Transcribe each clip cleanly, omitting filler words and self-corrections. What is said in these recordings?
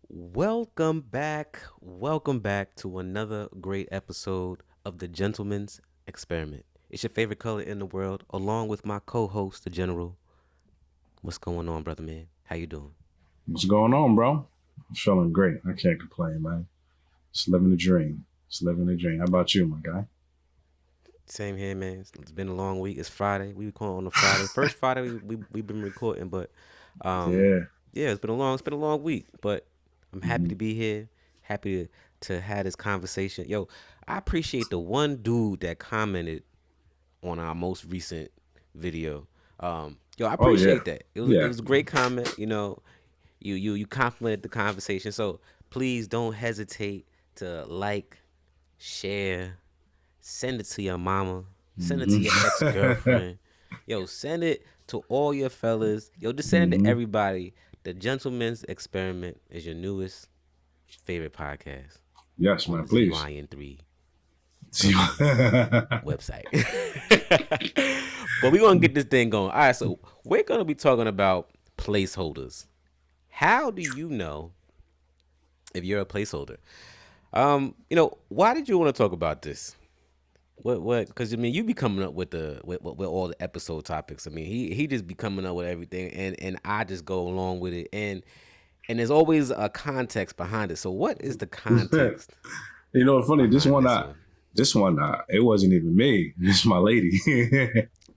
Welcome back. Welcome back to another great episode of the Gentleman's Experiment. It's your favorite color in the world, along with my co-host, the General. What's going on, brother man? How you doing? What's going on, bro? I'm feeling great. I can't complain, man. Just living the dream. Just living the dream. How about you, my guy? Same here, man. It's been a long week. It's Friday. We record on a Friday. First Friday we've been recording, but um, Yeah. yeah, it's been a long week. But I'm happy hmm to be here. Happy to have this conversation. Yo, I appreciate the one dude that commented on our most recent video. Yo, I Oh yeah. appreciate that. It Yeah. was a great comment. You complimented the conversation. So please don't hesitate to like, share, send it to your mama, send it to your ex hmm girlfriend. Yo, send it to all your fellas. Yo, just send it to hmm everybody. The Gentleman's Experiment is your newest favorite podcast Yes, on man. the Please. ZYN3 website. But we're gonna get this thing going. All right, so we're gonna be talking about placeholders. How do you know if you're a placeholder? Why did you want to talk about this? What? Because I mean, you be coming up with with all the episode topics. I mean, he just be coming up with everything, and I just go along with it, and there's always a context behind it. So, what is the context Funny. This behind one, this one? it wasn't even me. It's my lady.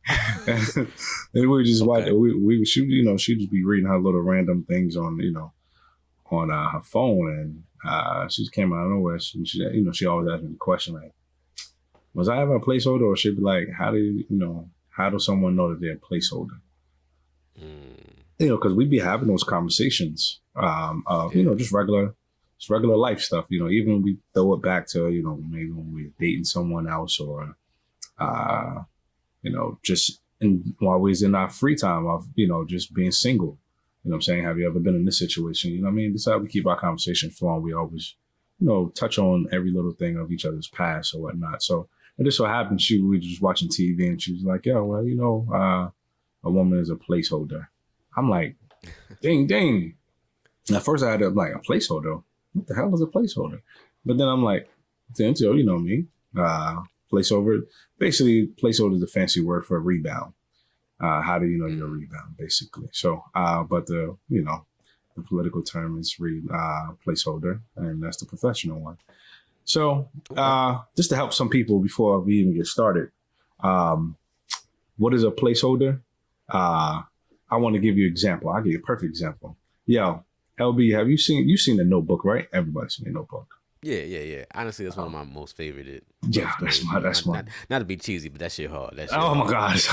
And we just watch. Okay. She'd just be reading her little random things on her phone, and she just came out of nowhere. She always asks me the question like, was I ever a placeholder, or she'd be like, how does someone know that they're a placeholder? Mm, Because we'd be having those conversations of yeah. just regular life stuff. Even when we throw it back to maybe when we're dating someone else, or uh, just while we was in our free time of just being single. You know what I'm saying? Have you ever been in this situation? You know what I mean? This is how we keep our conversation flowing. We always touch on every little thing of each other's past or whatnot. So, and this so happened, we were just watching TV, and she was like, yeah, well, a woman is a placeholder. I'm like, ding, ding. And at first I had to like, a placeholder? What the hell is a placeholder? But then I'm like, you know me. Placeholder. Basically, placeholder is a fancy word for a rebound. How do you know you're a Mm, rebound, basically? So, but the political term is placeholder, and that's the professional one. So, okay. just to help some people before we even get started, um, what is a placeholder? Uh, I want to give you an example. I'll give you a perfect example. Yo, LB, have you seen the Notebook, right? Everybody's seen the Notebook. Yeah. Honestly, that's one of Oh, my most favorite love yeah, stories. that's my. Not to be cheesy, but that shit hard. That shit Oh my hard. gosh,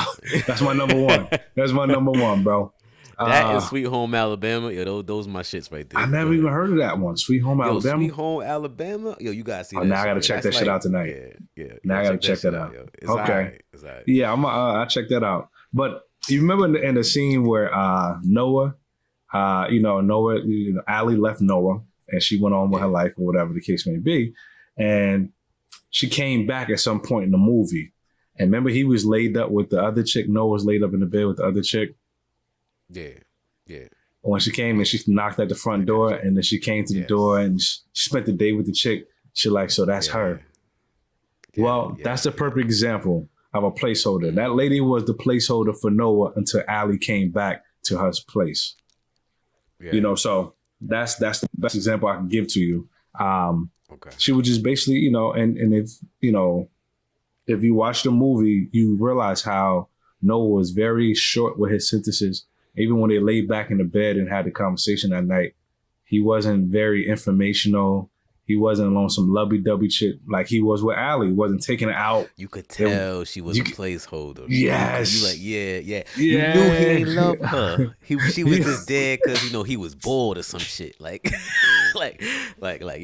that's my number one. That's my number one, bro. That is Uh, Sweet Home Alabama. Yo, those are my shits right I there. But go never even ahead. heard of that one. Sweet Home Yo, Alabama. Sweet Home Alabama. Yo, you gotta see Oh, that now I shit, gotta yo. check That's that shit like, out tonight. you Now I gotta gotta check that check shit that out, out. yo. It's Okay. alright. It's alright. Yeah, I check that out. But you remember in the scene where Noah, Noah, Allie left Noah and she went on with her Yeah, life or whatever the case may be, and she came back at some point in the movie. And remember, he was laid up with the other chick. Noah was laid up in the bed with the other chick. yeah, yeah, When she came and yeah. she knocked at the I front got door, you. and then she came to the door Yes. and she spent the day with the chick. She like, so that's Yeah, her. Well, yeah, that's a yeah. perfect example of a placeholder. That Mm, lady was the placeholder for Noah until Allie came back to her place. yeah. So that's the best example I can give to you. Um, Okay. she was just basically, and if you watch the movie, you realize how Noah was very short with his sentences. Even when they laid back in the bed and had the conversation that night, he wasn't very informational. He wasn't on some lovey dovey shit like he was with Allie. He wasn't taking it out. You could It, tell she was you, a placeholder. You like, yes, yeah. You knew he yeah, ain't love her. She was just there because he was bored or some shit. Like, like,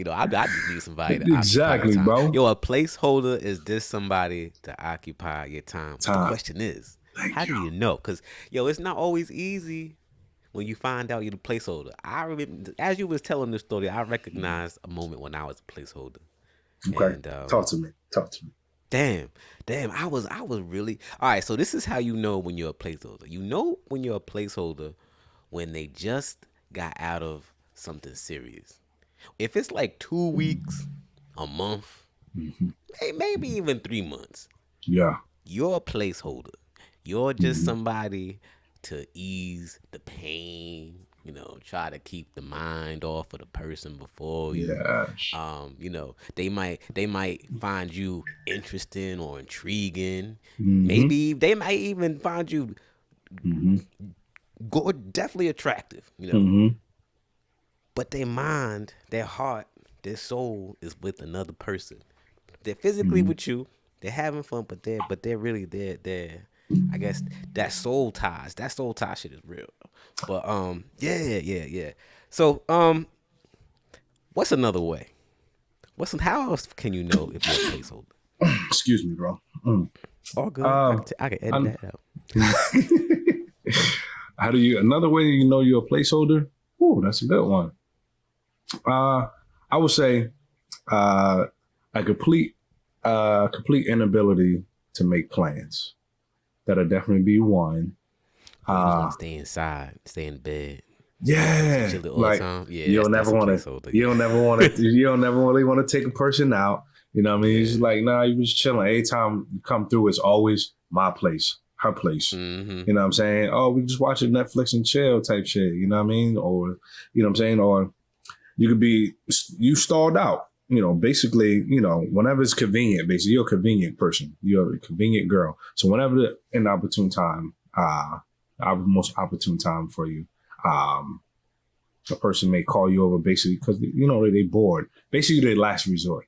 I just need somebody to occupy your exactly, time. bro. Yo, a placeholder is just somebody to occupy your time. But the Time. question is, how Thank do you. you know? Because it's not always easy when you find out you're the placeholder. I remember as you was telling this story, I recognized a moment when I was a placeholder, Okay, and talk to me. Talk to me. damn, I was really all right. So this is how you know when you're a placeholder. You know when you're a placeholder when they just got out of something serious. If it's like 2 weeks, a month, maybe even 3 months, Yeah. you're a placeholder. You're just somebody to ease the pain, try to keep the mind off of the person before you. Yes. They might find you interesting or intriguing. Mm-hmm. Maybe they might even find you Mm-hmm. definitely attractive, Mm-hmm. but their mind, their heart, their soul is with another person. They're physically with you. They're having fun, but they're really they're I guess that soul tie shit is real. But yeah. So what's another way? How else can you know if you're a placeholder? Excuse me, bro. Mm. All good. Um, I can edit I'm- that out. How do you another way you know you're a placeholder? Oh, that's a good one. I would say a complete inability to make plans. That'll definitely be one. You just Uh want to stay inside, stay in bed, yeah, chill all the like time. Yeah, you don't that's never a want to. placeholder. You don't never want to. You don't never really want to take a person out. You know what I mean? It's just like, nah, you just chilling. Anytime you come through, it's always my place, her place. Mm-hmm. You know what I'm saying? Oh, we just watching Netflix and chill type shit. You know what I mean? Or, you know what I'm saying? Or you could be, you stalled out. Basically, whenever it's convenient, basically, you're a convenient person. You're a convenient girl. So whenever the inopportune time, our most opportune time for you, a person may call you over basically because, they bored. Basically, their last resort.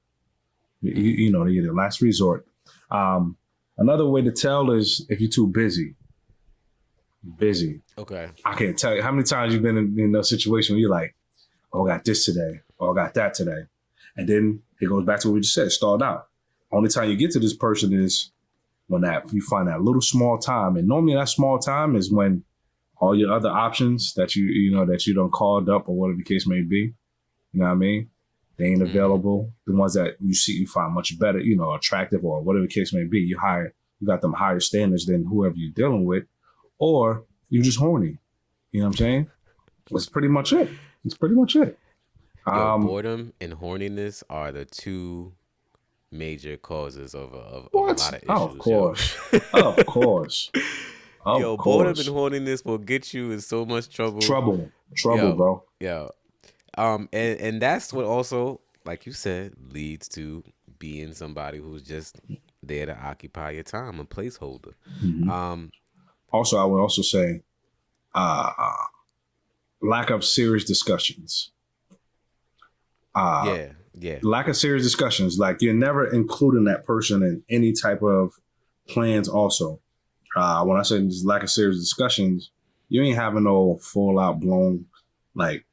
They're their last resort. Another way to tell is if you're too busy. Okay. I can't tell you how many times you've been in a situation where you're like, oh, I got this today, or I got that today. And then it goes back to what we just said, stalled out. Only time you get to this person is when you find that little small time. And normally that small time is when all your other options that you don't called up or whatever the case may be, you know what I mean? They ain't available. The ones that you find much better, attractive or whatever the case may be. You got them higher standards than whoever you're dealing with, or you're just horny. You know what I'm saying? That's pretty much it. Yo, boredom and horniness are the two major causes of a What? lot of issues. Oh, of course. Of course. Of Yo, course. boredom and horniness will get you in so much trouble. Trouble, Yo. bro. Yeah. And that's what also, like you said, leads to being somebody who's just there to occupy your time, a placeholder. Mhm. Also, I would also say lack of serious discussions. Yeah. Lack of serious discussions. Like you're never including that person in any type of plans also. When I say this lack of serious discussions, you ain't having no full out blown, like,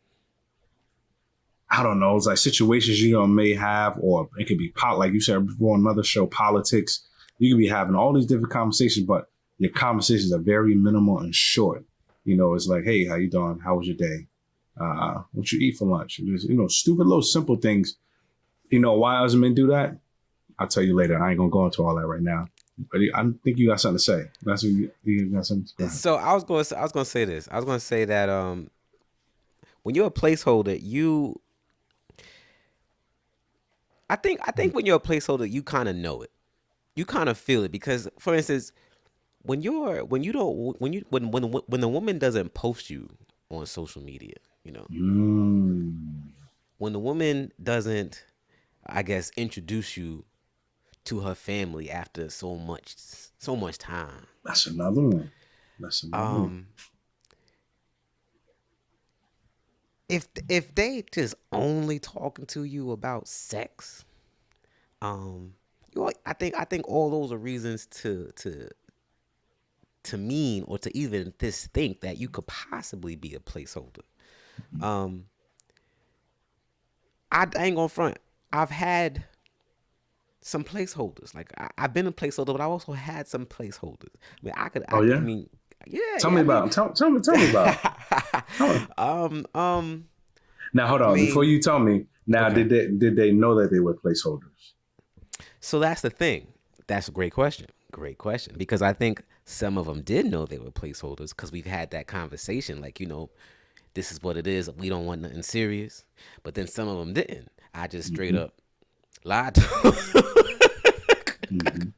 I don't know, it's like situations may have, or it could be like you said before on another show, politics. You could be having all these different conversations, but your conversations are very minimal and short. It's like, hey, how you doing? How was your day? What you eat for lunch? Just, stupid little simple things. Why other men do that? I'll tell you later. I ain't gonna go into all that right now. But I think you got something to say. That's what you got something to say. So I was gonna say this. I was gonna say that when you're a placeholder, I think when you're a placeholder, you kind of know it. You kind of feel it because, for instance, when the woman doesn't post you on social media, when the woman doesn't, I guess, introduce you to her family after so much time. That's another one. If they just only talking to you about sex, I think all those are reasons to mean or to even think that you could possibly be a placeholder. I ain't gonna front. I've had some placeholders. Like I've been a placeholder, but I also had some placeholders. I mean, Yeah? I mean, yeah. Tell me about it. Tell me about it. Tell me. Now hold on. Before you tell me, now Okay. did they know that they were placeholders? So that's the thing. That's a great question. Because I think some of them did know they were placeholders because we've had that conversation. Like, this is what it is. We don't want nothing serious. But then some of them didn't. I just straight up lied to them.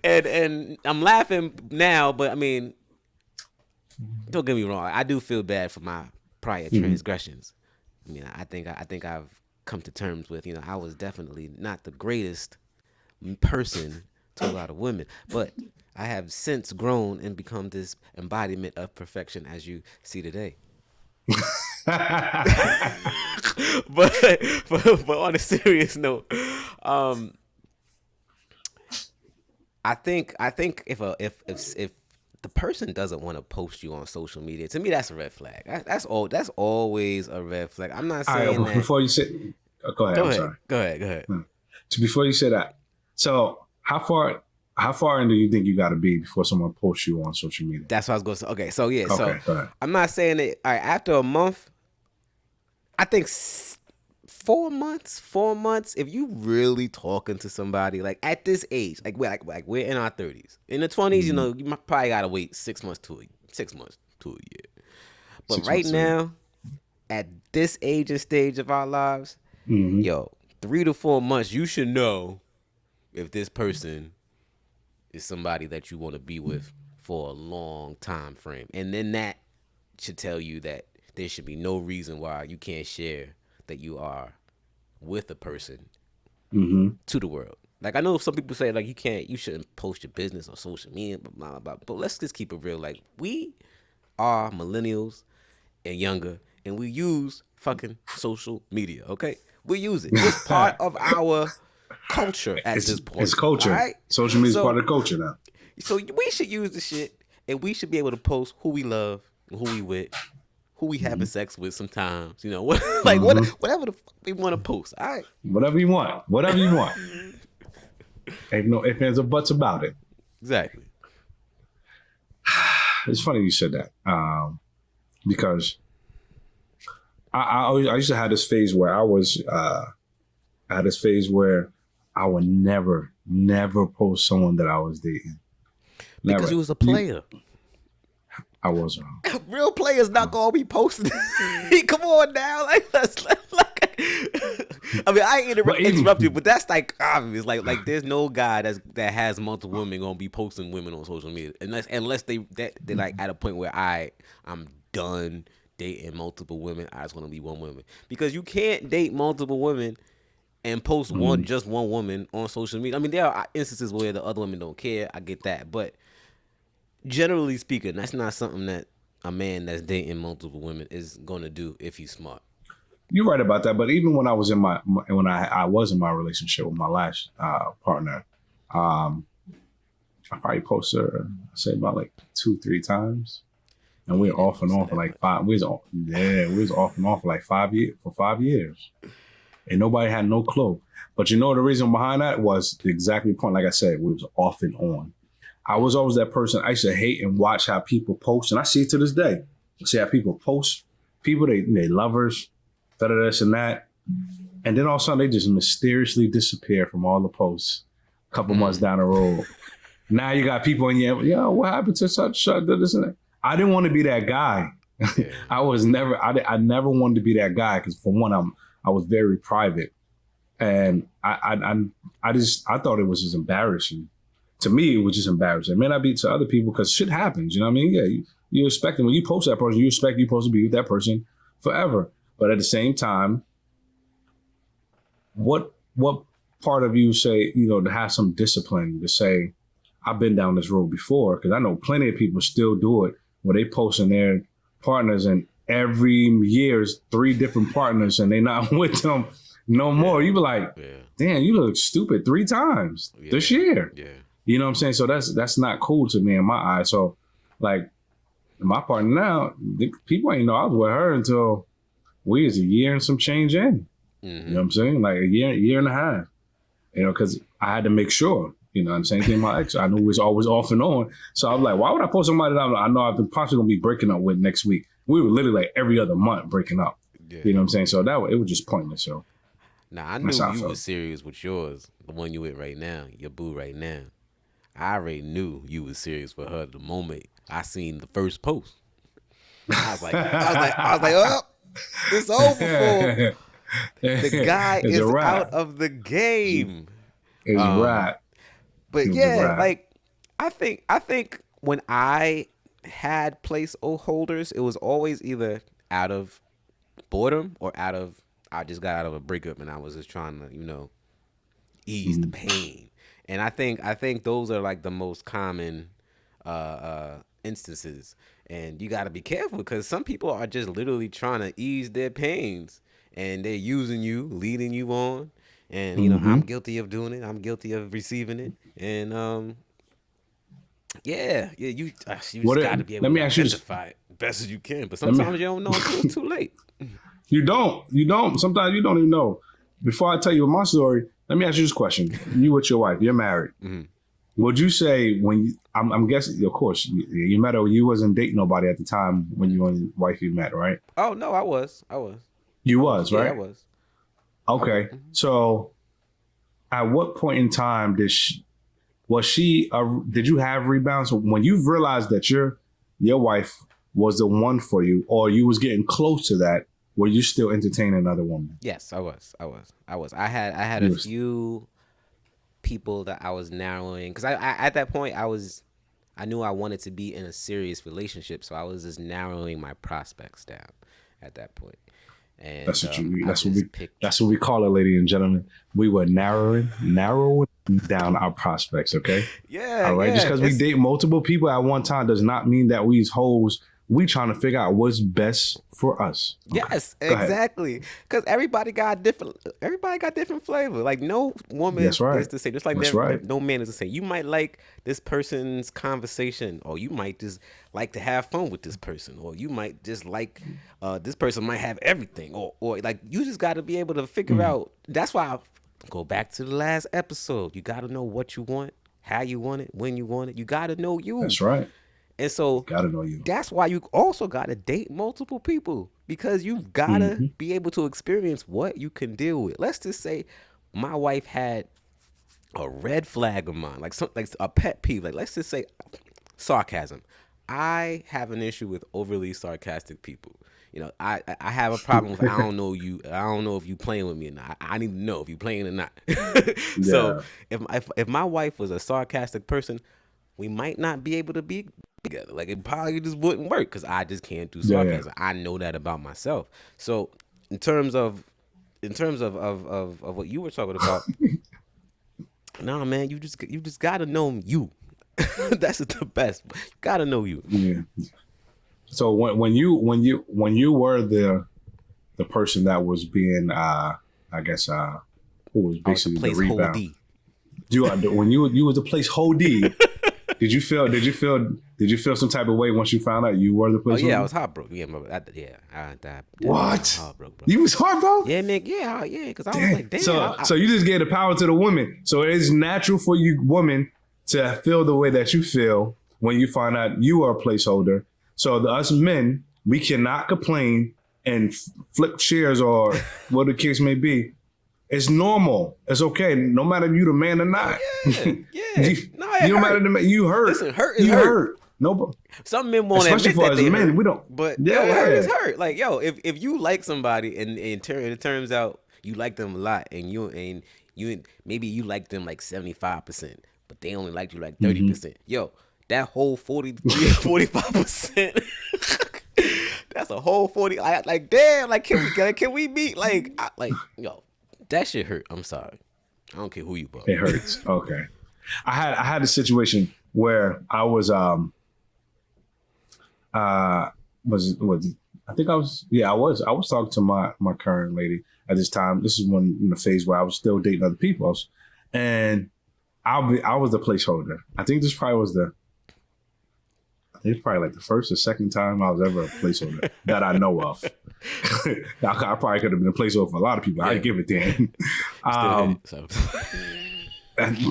And I'm laughing now, but I mean, don't get me wrong. I do feel bad for my prior transgressions. I mean, I think I've come to terms with, I was definitely not the greatest person to a lot of women, but I have since grown and become this embodiment of perfection as you see today. but on a serious note, I think if the person doesn't want to post you on social media, to me that's a red flag. That's always a red flag. I'm not saying right, that. Before you say, go ahead. I'm sorry. Go ahead. So before you say that, so how far in do you think you got to be before someone posts you on social media? That's what I was going to say. Okay, so yeah, go so ahead. I'm not saying that. All right, after a month, I think 4 months. If you really talking to somebody like at this age, like we're in our 30s, in the 20s, you might probably gotta wait 6 months to a year. But right now, at this age and stage of our lives, 3 to 4 months, you should know if this person is somebody that you want to be with for a long time frame, and then that should tell you that there should be no reason why you can't share that you are with a person to the world. Like I know some people say like you shouldn't post your business on social media, blah, blah, blah. But let's just keep it real. Like we are millennials and younger, and we use fucking social media. Okay, we use it. It's part of our culture at this point. It's culture. Right? Social media is part of the culture now. So we should use the shit, and we should be able to post who we love, who we with, who we having sex with sometimes, whatever the fuck we want to post. All right. Whatever you want. Ain't no ifs, ands, or buts about it. Exactly. It's funny you said that. Because I used to have this phase where I would never post someone that I was dating. Never. Because you was a player. I wasn't. Real players not gonna be posting. Come on now, I mean, I ain't interrupt you, but that's like obvious. Like there's no guy that has multiple women gonna be posting women on social media unless they're like at a point where I'm done dating multiple women. I just want to be one woman, because you can't date multiple women and post just one woman on social media. I mean, there are instances where the other women don't care. I get that, but generally speaking, that's not something that a man that's dating multiple women is gonna do if he's smart. You're right about that, but even when I was in I was in my relationship with my last partner, I probably posted her, I say about like 2-3 times, and we were off and on for like 5. We was off and on for like 5 years. For 5 years, and nobody had no clue. But the reason behind that was exactly the point. Like I said, we was off and on. I was always that person. I used to hate and watch how people post, and I see it to this day. I see how people post people, they lovers, this and that, and then all of a sudden they just mysteriously disappear from all the posts. A couple months down the road, now you got people in your, what happened to such this and that. I didn't want to be that guy. I never wanted to be that guy, because for one, I was very private, and I thought it was just embarrassing. To me, it was just embarrassing. It may not be to other people, because shit happens. You know what I mean? Yeah, you expect when you post that person, you expect you're supposed to be with that person forever. But at the same time, what part of you say, to have some discipline to say, I've been down this road before? Because I know plenty of people still do it, where they posting their partners, and every year is 3 different partners, and they not with them no more. You be like, damn, you look stupid 3 times this year. Yeah. You know what I'm saying? So that's not cool to me in my eyes. So like my partner now, people ain't know I was with her until we was a year and some change in. You know what I'm saying? Like a year and a half. Because I had to make sure. The same thing my ex. I knew it was always off and on. So I was like, why would I post somebody that I know I'm possibly gonna be breaking up with next week? We were literally like every other month breaking up. Yeah. You know what I'm saying? So it was just pointless. So now I knew you was serious with yours, the one you with right now, your boo right now. I already knew you was serious with her the moment I seen the first post. Oh, it's over for the guy It's a is out wrap. of the game. It's a Um, wrap. but It's a yeah, wrap. like I think when I had place holders, it was always either out of boredom or out of I just got out of a breakup and I was just trying to, ease the Mhm. pain. And I think those are like the most common instances. And you got to be careful because some people are just literally trying to ease their pains and they're using you, leading you on. And I'm Mhm. guilty of doing it. I'm guilty of receiving it. And yeah, yeah, you just got to be able Let me to ask you this. identify it best as you can. But Let me. sometimes you don't know until it's too late. You don't. You don't. Sometimes you don't even know. Before I tell you my story, let me ask you this question. You with your wife, you're married. Mhm. Would you say when I'm guessing, of course, you met her, you wasn't dating nobody at the time when you and your wife you met, right? Oh no, I was. You was, Yeah, I right? was. I was. Okay. So at what point in time was she, did you have rebounds? So when you've realized that your wife was the one for you, or you was getting close to that, were you still entertaining another woman? Yes, I was. I had You a was, few people that I was narrowing because I at that point I knew I wanted to be in a serious relationship, so I was just narrowing my prospects down at that point, that's and what you, I just picked. that's what we call it, ladies and gentlemen. We were narrowing down our prospects. Okay. Yeah, All right. Just yeah, because we it's date multiple people at one time does not mean that we's hoes. We trying to figure out what's best for us. Okay. yes, Go ahead. exactly. Because everybody got different flavor. Like no woman That's right. is the same. Just like That's right. no man is the same. You might like this person's conversation, or you might just like to have fun with this person, or you might just like this person might have everything, or like you just got to be able to figure Mm, out. That's why I go back to the last episode. You got to know what you want, how you want it, when you want it. You got to know you, that's right. and so Gotta know you. that's why you also got to date multiple people because you've got to Hmm. be able to experience what you can deal with. Let's just say my wife had a red flag of mine, like a pet peeve. Like let's just say sarcasm. I have an issue with overly sarcastic people. I have a problem with I don't know you. I don't know if you playing with me or not. I need to know if you playing or not. So Yeah. if my wife was a sarcastic person, we might not be able to be together. Like it probably just wouldn't work because I just can't do Yeah. Yeah. sarcasm. I know that about myself. So in terms of of what you were talking about, nah, man, you just gotta know you. That's the best. You gotta know you. Yeah. So when you were the person that was being I guess who was I was the basically the placeholder. rebound. When you was the place holdie, did you feel some type of way once you found out you were the Oh place yeah, I holdie? was heartbroken. Yeah, I definitely was What? heartbroken, bro. You was hard, bro? Yeah, man. Yeah, because I was Damn. like, damn. So you just gave the power to the women. So it's natural for you women to feel the way that you feel when you find out you are a placeholder. So us men, we cannot complain and flip chairs or what the case may be. It's normal. It's okay. No matter if you the man or not. yeah, yeah. you, No, it you don't matter hurt. to me. You hurt. Listen, hurt is You hurt. hurt. No, Some men won't especially admit for that us they men, hurt, we don't. but Yeah. hurt is hurt. Like if you like somebody and it turns out you like them a lot, and you maybe you like them like 75%, but they only liked you like 30%. Yo, that whole 45%. That's a whole 40. Like damn. Like can we meet? Yo, that shit hurt. I'm sorry. I don't care who you bought. It hurts. Okay. I had a situation where I was was I think I was I was talking to my current lady at this time. This is when in the phase where I was still dating other people, and I was the placeholder. I think this probably was it's probably like the first or second time I was ever a placeholder that I know of. I probably could have been a placeholder for a lot of people. I didn't give it then. So.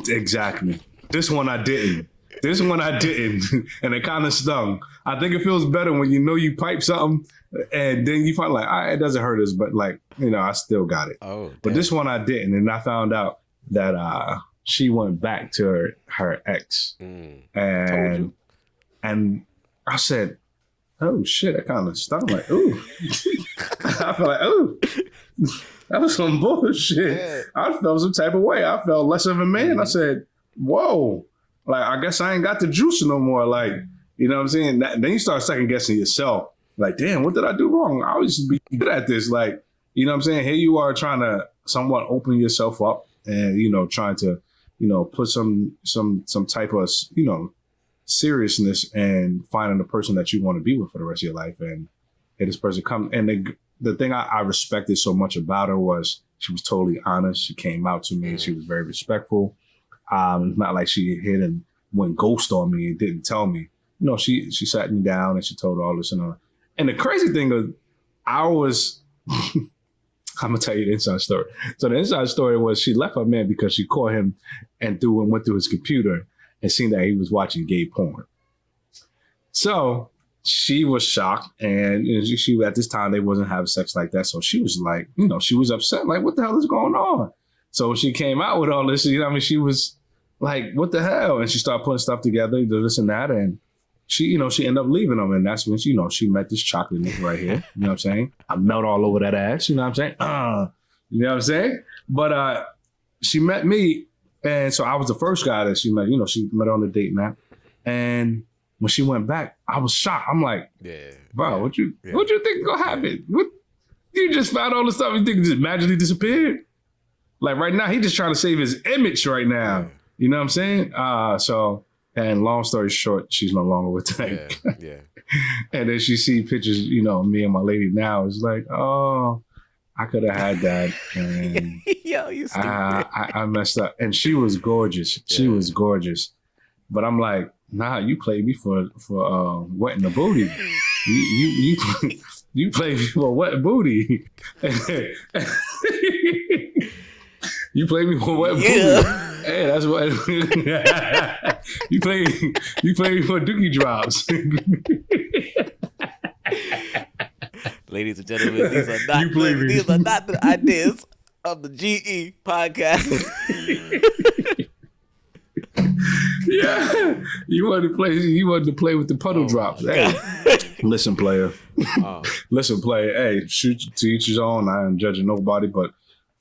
Exactly. This one I didn't. And it kind of stung. I think it feels better when you know you pipe something and then you find like, it doesn't hurt us, but like, I still got it. Oh, But damn. this one I didn't. And I found out that she went back to her ex. Told And you. and I said, oh shit, that kind of stuff. I'm like, ooh. I felt like, ooh, that was some bullshit. Yeah. I felt some type of way. I felt less of a man. I said, whoa, like, I guess I ain't got the juice no more. Like, you know what I'm saying? Then you start second guessing yourself. Like, damn, what did I do wrong? I always be good at this. Like, you know what I'm saying? Here you are trying to somewhat open yourself up and, you know, trying to, you know, put some type of, you know, seriousness and finding the person that you want to be with for the rest of your life. And this person come. And the thing I respected so much about her was she was totally honest. She came out to me. She was very respectful. It's not like she hid and went ghost on me and didn't tell me. You know, she sat me down and she told all this and all. And the crazy thing is, I'm gonna tell you the inside story. So the inside story was she left her man because she caught him and went through his computer and seen that he was watching gay porn. So she was shocked, and you know, she at this time they wasn't having sex like that. So she was like, you know, she was upset, like, what the hell is going on? So when she came out with all this, you know, I mean, she was like, what the hell? And she started putting stuff together, this and that, and she, you know, she ended up leaving him, and that's when she, you know, she met this chocolate nigga right here. You know what I'm saying? I melt all over that ass. You know what I'm saying? You know what I'm saying? But she met me, and so I was the first guy that she met. You know, she met on the date map, and when she went back, I was shocked. I'm like, bro, what you think is gonna happen? What, you just found all the stuff you think it just magically disappeared? Like right now, he just trying to save his image right now. You know what I'm saying? So. And long story short, she's no longer with Tank. Yeah. And then she see pictures, you know, me and my lady now. It's like, oh, I could have had that. And Yo, you stupid. I messed up. And she was gorgeous. She was gorgeous. But I'm like, nah, you played me for wetting the booty. You played me for wet booty. You played me for wet booty. Hey, that's what you play for dookie drops. Ladies and gentlemen, these are not the ideas of the GE podcast. Yeah, you wanted to play with the puddle drops. Hey, listen, player. Listen, player. Hey, shoot to each his own. I ain't judging nobody, but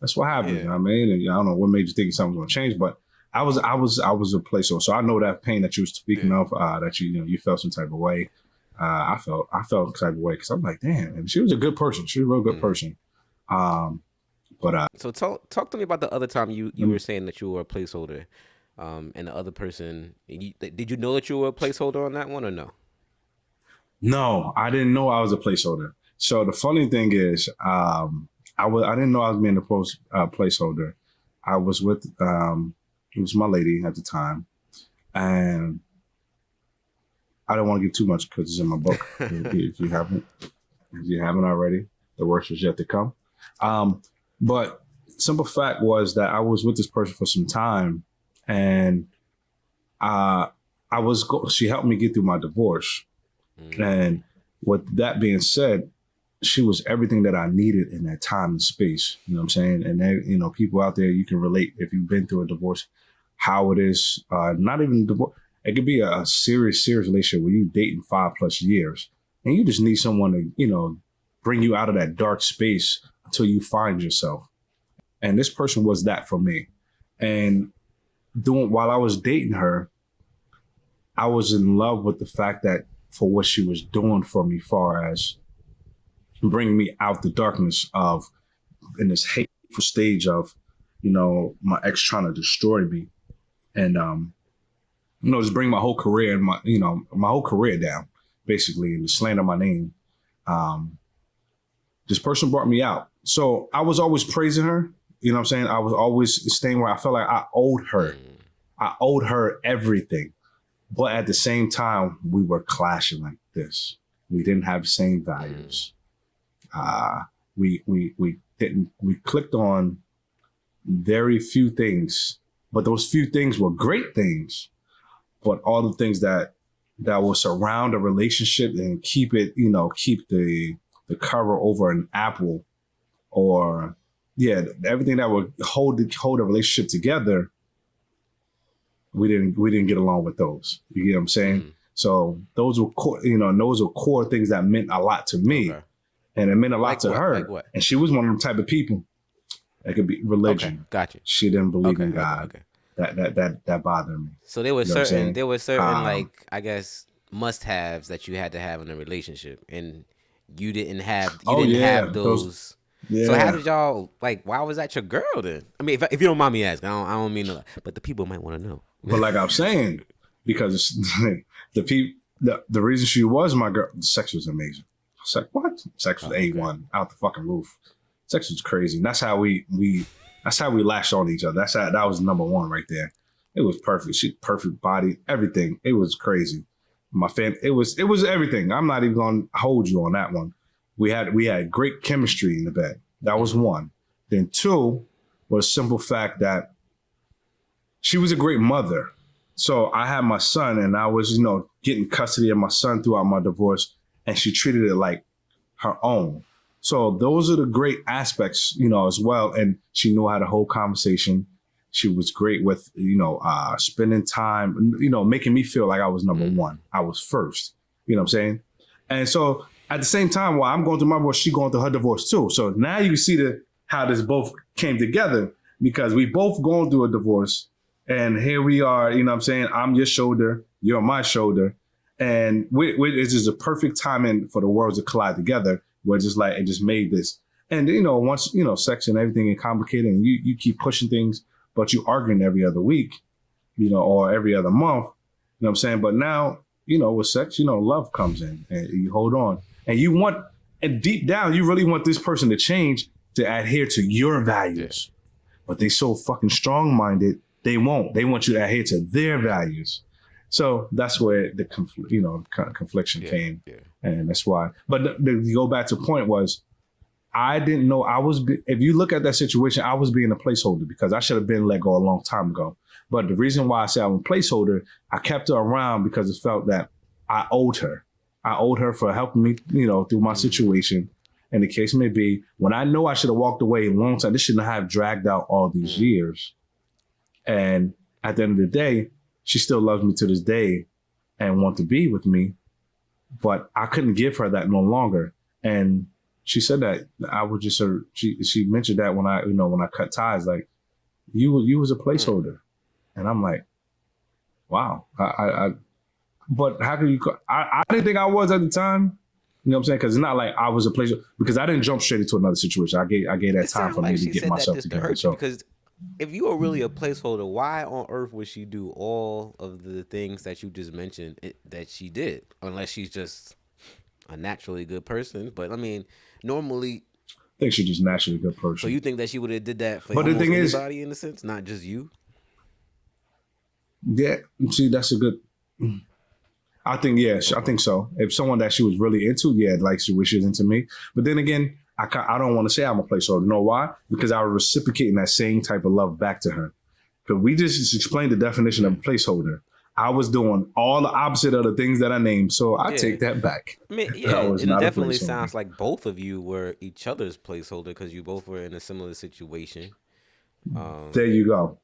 that's what happened. You know what I mean? And I don't know what made you think something was gonna change, but I was a placeholder. So I know that pain that you were speaking of, that you felt some type of way. I felt some type of way because I'm like, damn, and she was a good person. She was a real good person. So talk to me about the other time you were saying that you were a placeholder, and the other person. Did you know that you were a placeholder on that one or no? No, I didn't know I was a placeholder. So the funny thing is, I didn't know I was being a placeholder. I was with it was my lady at the time, and I don't want to give too much because it's in my book. if you haven't already, the worst is yet to come. But simple fact was that I was with this person for some time, and she helped me get through my divorce. And with that being said, she was everything that I needed in that time and space. You know what I'm saying? And then, you know, people out there, you can relate if you've been through a divorce, how it is, not even divorce. It could be a serious relationship where you dating 5+ years and you just need someone to, you know, bring you out of that dark space until you find yourself. And this person was that for me. And while I was dating her, I was in love with the fact that for what she was doing for me, far as bring me out the darkness of in this hateful stage of, you know, my ex trying to destroy me, and you know, just bring my whole career and my whole career down, basically, and slander my name. This person brought me out. So I was always praising her. You know what I'm saying? I was always staying where I felt like I owed her. I owed her everything. But at the same time, we were clashing like this. We didn't have the same values. We clicked on very few things, but those few things were great things. But all the things that will surround a relationship and keep it, you know, keep the cover over an apple, or everything that would hold a relationship together. We didn't get along with those. You get what I'm saying? So those were core things that meant a lot to me, Okay. and it meant a lot Like to what? her. Like what? And she was one of them type of people. It could be religion. Okay, got you. She didn't believe Okay, in okay, God. okay. That bothered me. So there were You know what I'm certain saying? there were certain Um, like I guess must-haves that you had to have in a relationship, and you oh didn't yeah, have those those. So how yeah. did y'all like? Why was that your girl then? I mean, if you don't mind me asking, I don't mean to, but the people might want to know. But like I'm saying, because the reason she was my girl, the sex was amazing. I was like, what? Sex was Okay. A1 out the fucking roof. Sex was crazy. And that's how we lashed on each other. That was number one right there. It was perfect. She perfect body, everything. It was crazy. It was everything. I'm not even gonna hold you on that one. We had great chemistry in the bed. That was one. Then two was the simple fact that she was a great mother. So I had my son and I was, getting custody of my son throughout my divorce, and she treated it like her own. So those are the great aspects, as well. And she knew how to hold conversation. She was great with, spending time, making me feel like I was number one. I was first. You know what I'm saying? And so at the same time, while I'm going through my divorce, she's going through her divorce too. So now you can see how this both came together, because we both going through a divorce. And here we are, you know what I'm saying? I'm your shoulder, you're my shoulder. And it's just a perfect timing for the worlds to collide together, where it's just like, it just made this. And, once, sex and everything is complicated and you keep pushing things, but you arguing every other week, or every other month, you know what I'm saying? But now, with sex, love comes in and you hold on. And deep down, you really want this person to change, to adhere to your values. But they so fucking strong-minded, they won't. They want you to adhere to their values. So that's where the confliction came. Yeah. And that's why. But to go back to the point was, I didn't know if you look at that situation, I was being a placeholder, because I should have been let go a long time ago. But the reason why I say I'm a placeholder, I kept her around because it felt that I owed her. I owed her for helping me, through my situation. And the case may be, when I know I should have walked away a long time, this shouldn't have dragged out all these years. And at the end of the day, she still loves me to this day and want to be with me. But I couldn't give her that no longer. And she said that I would just, she mentioned that when I cut ties, like, you was a placeholder. And I'm like, wow. But how can you, I didn't think I was at the time. You know what I'm saying? Because it's not like I was a placeholder, because I didn't jump straight into another situation. I gave that time for me to get myself together. So, because if you were really a placeholder, why on earth would she do all of the things that you just mentioned that she did? Unless she's just a naturally good person. But I mean, normally, I think she's just naturally a good person. so you think that she would have did that for But the almost thing is- anybody in a sense, not just you? Yeah, see, that's a good. I think so. If someone that she was really into, like she wishes into me. But then again, I don't want to say I'm a placeholder. You know why? Because I was reciprocating that same type of love back to her. Because we just explained the definition of a placeholder. I was doing all the opposite of the things that I named, so I take that back. I mean, I yeah, was it not a definitely placeholder. sounds like both of you were each other's placeholder because you both were in a similar situation. There you go.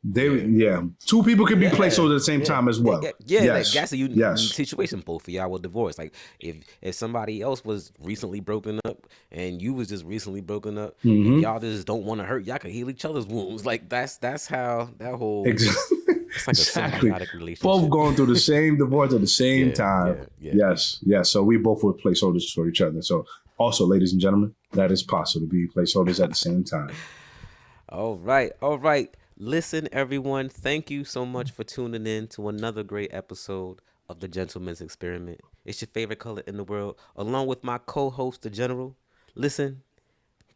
Two people can be placeholders at the same time as well. Yeah, Yes. like that's a unique Yes. situation. Both of y'all were divorced. Like if somebody else was recently broken up and you was just recently broken up, Mm-hmm. y'all just don't want to hurt. Y'all can heal each other's wounds. Like that's how that whole Exactly. it's like a symbiotic relationship. Both going through the same divorce at the same Yeah, time. yeah. Yes. So we both were placeholders for each other. So also, ladies and gentlemen, that is possible to be placeholders at the same time. All right. Listen, everyone, thank you so much for tuning in to another great episode of The Gentleman's Experiment. It's your favorite color in the world, along with my co-host, The General. Listen,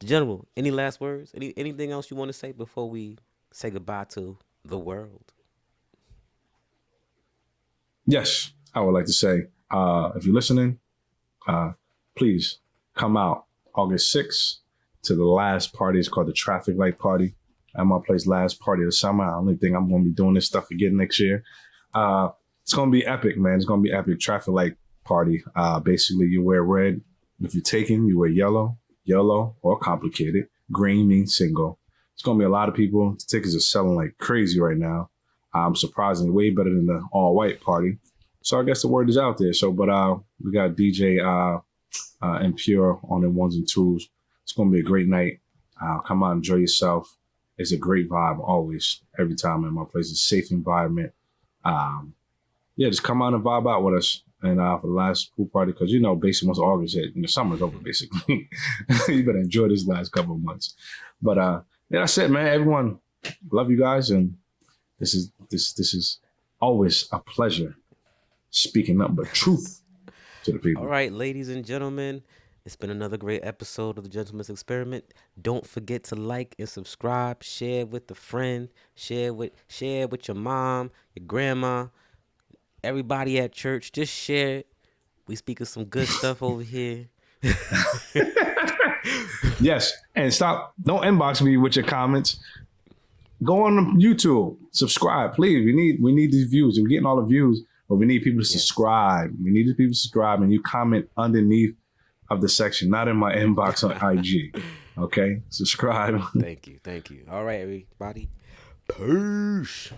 The General, any last words? Anything else you want to say before we say goodbye to the world? Yes, I would like to say, if you're listening, please come out August 6th to the last party. It's called the Traffic Light Party at my place. Last party of the summer. I only think I'm going to be doing this stuff again next year. It's going to be epic, man. It's going to be epic. Traffic Light Party. Basically, you wear red. If you're taken, you wear yellow or complicated. Green means single. It's going to be a lot of people. The tickets are selling like crazy right now. Surprisingly way better than the all-white party. So I guess the word is out there. So, but we got DJ Impure on the ones and twos. It's gonna be a great night. Come out, enjoy yourself. It's a great vibe always, every time in my place. It's a safe environment. Yeah, just come out and vibe out with us. And for the last pool party, because basically once August hit, the summer's over basically. You better enjoy this last couple of months. But yeah, that's it, man. Everyone, love you guys, and this is always a pleasure speaking up but truth to the people. All right, ladies and gentlemen, it's been another great episode of the Gentleman's Experiment. Don't forget to like and subscribe, share with a friend, share with your mom, your grandma, everybody at church. Just share it. We speaking some good stuff over here. Yes, and don't inbox me with your comments. Go on YouTube, subscribe, please. We need these views. We're getting all the views, but we need people to subscribe. We need people to subscribe, and you comment underneath of the section, not in my inbox on IG. Okay, subscribe. Thank you. All right, everybody. Peace.